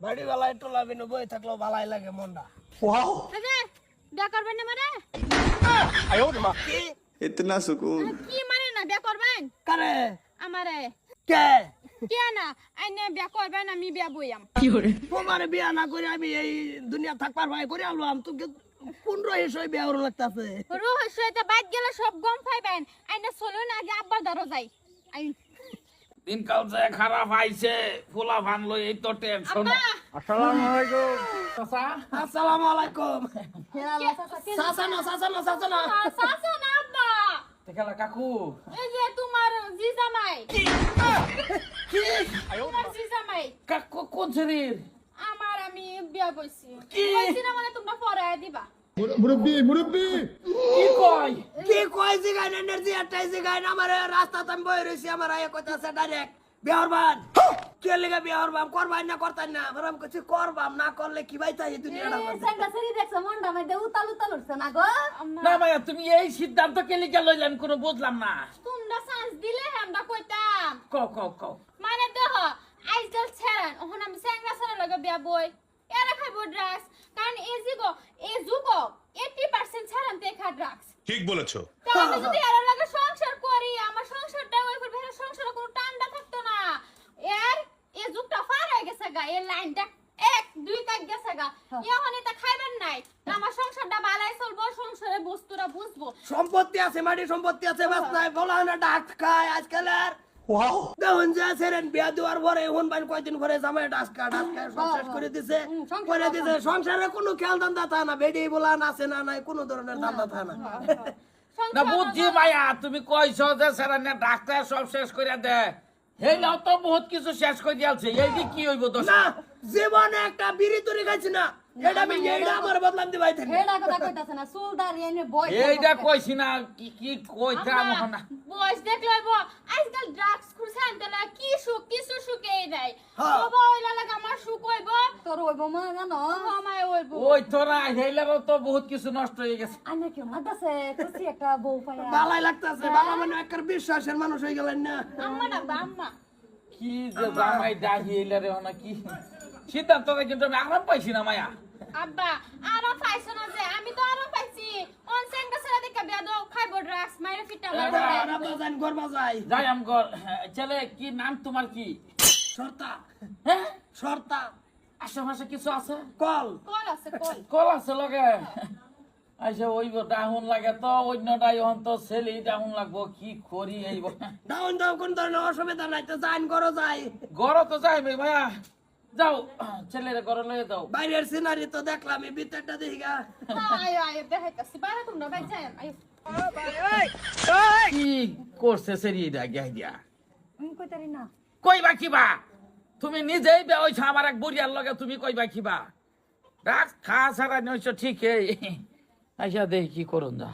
বাড়ি বেলায় টোলা বিনু বই থাকলো ভালাই লাগে মনটা। वाओ বিয়া করবেন না মারে কি इतना सुकून কি মানে না বিয়া করবেন কারে আমারে কে কে না আইনে বিয়া করবেন আমি বিয়া বইয়াম তোমার বিয়া না করে আমি এই দুনিয়া থাকবার ভাই করে আনলাম তোকে 15 হিসেবে বিয়া হলো লাগতাছে। রহস্য এটা বাইক গেলে সব গম পাইবেন আইনে চলুন আগে আব্বার ধরো যাই আই দিনকাল যে খারাপ আইছে ফুলা ভান লই এই তো টেনশন। আব্বা আসসালামু আলাইকুম চাচা। আসসালামু আলাইকুম। সাসা না সাসা না আব্বা তেকালা কাকু এই যে তোমার জিজামাই কি তোমার জিজামাই কাকু কোন শরীর আমার আমি বিয়া বইছি কি? বইছি না মানে তোমরা পড়ায় দিবা কি কয় কি কয় জিগাই না এনার্জি একটাই জিগাই না আমার রাস্তা আমি বই রইছি আমার আয় কইতাছে ডাইরেক্ট বিয়ারবান কে লাগা বিয়ারবাম করবাই না করতাই না বরম কিছু করবাম না করলে কি ভাই তাই দুনিয়াটা করতে না ভাইয়া তুমি এই সিদ্ধান্ত কে লিখে লইলেন কোনো বুঝলাম না। তোমরা চান্স দিলে আমরা কইতাম কও মানে দেখো আজকাল ছেড়েন ওখান আমি স্যাংরা ছেড়ে লগে বিয়া বই এরা খাইবো ড্রাগস কারণ এই যুগ 80% ছেড়েন তে খা ড্রাগস ঠিক বলেছো। তো আমি যদি এরা লগে সংসার করি আমার সংসারটা ওই করবে সংসারে কোনো টান্ডা থাকতো না এর এই যুগটা পার হয়ে গেছে গা এই লাইনটা 1 2 কাট গেছে গা এখন এটা খাইবেন নাই আমার সংসারটা ভালোই চলবো সংসারে বস্তুরা বুঝবো সম্পত্তি আছে মাটি সম্পত্তি আছে বাস নাই বলা না ডাক খায় আজকাল আর वाओ দেখুন যে সেরেন বিয়া দেওয়ার পরে এখন বাইন কয়দিন পরে জামাই ডাসকা সব শেষ করে দিছে সংসারে কোনো খেয়াল ধান্দা থাকে না বেডি বলা নাচে না নাই কোনো ধরনের ধান্দা থাকে না না বুঝছি ভাইয়া তুমি কইছো যে স্যারানে ডাক্তার সব শেষ করে দে হেলাও তো বহুত কিছু শেষ করে দিয়েছে এই দি কি হইব দোষ না জীবনে একটা বিড়ি তরি খাইছি না এটা আমি এইটা আমার বদলাম দি ভাই থেকে এইটা কইছি না কি কইতাম না বয়স দেখলে আজকাল ড্রাগস খুঁজে আনতে না কি সুখ কিছু সুখেই নাই হ্যাঁ। বাবা ওইলা লাগে আমার সুখ হইব তোর হইব মা জানো আমায় হইব ওই তোরা হেলারও তো বহুত কিছু নষ্ট হয়ে গেছে। ভালাই লাগতাছে বাবা মানে একটা বিশ্বাসের মানুষ হয়ে গেলেন না আম্মা না আম্মা কি যে জামাই ডাহি হেলারে না কি সিদ্ধান্তটা কিন্তু আমি আরাম পাইছি না মায়া। আব্বা আরাম পাইছো না যে আমি তো আরাম পাইছি অন সেঙ্গা সেরা দেখা বিয়া দাও খাইবো ড্রাগস মাইরে ফিটা মারবে আমরা বাজান গরবা যাই যাই আমগর ছেলে কি নাম তোমার কি শর্তা হ্যাঁ শর্তা আশেপাশে কিছু আছে কল কল আছে কল কল আছে লগে আচ্ছা ওই ডাহুন লাগে তো অন্যটাই হন তো ছেলে ডাহুন লাগবো কি করি এই ডাউন দাও কোন ধরনের অসুবিধা নাই তো জান করো যাই গড় তো যাইবে ভাইয়া যাও ছেলের ঘরে লয়ে দাও বাইরের সিনারি তো দেখলাম এই ভিতরটা দেখিগা আয় আয় দেখাইতাছি বাইরে তোমরা বাইরে যাই আয় কি করছে সেরি দিয়া দিয়া কইবা কিবা তুমি নিজেই বেওইছ আমার এক বুড়িয়ার লগে তুমি কইবা কিবা রাখ খা সারা নইছ ঠিক আচ্ছা দেখি কি করুন যা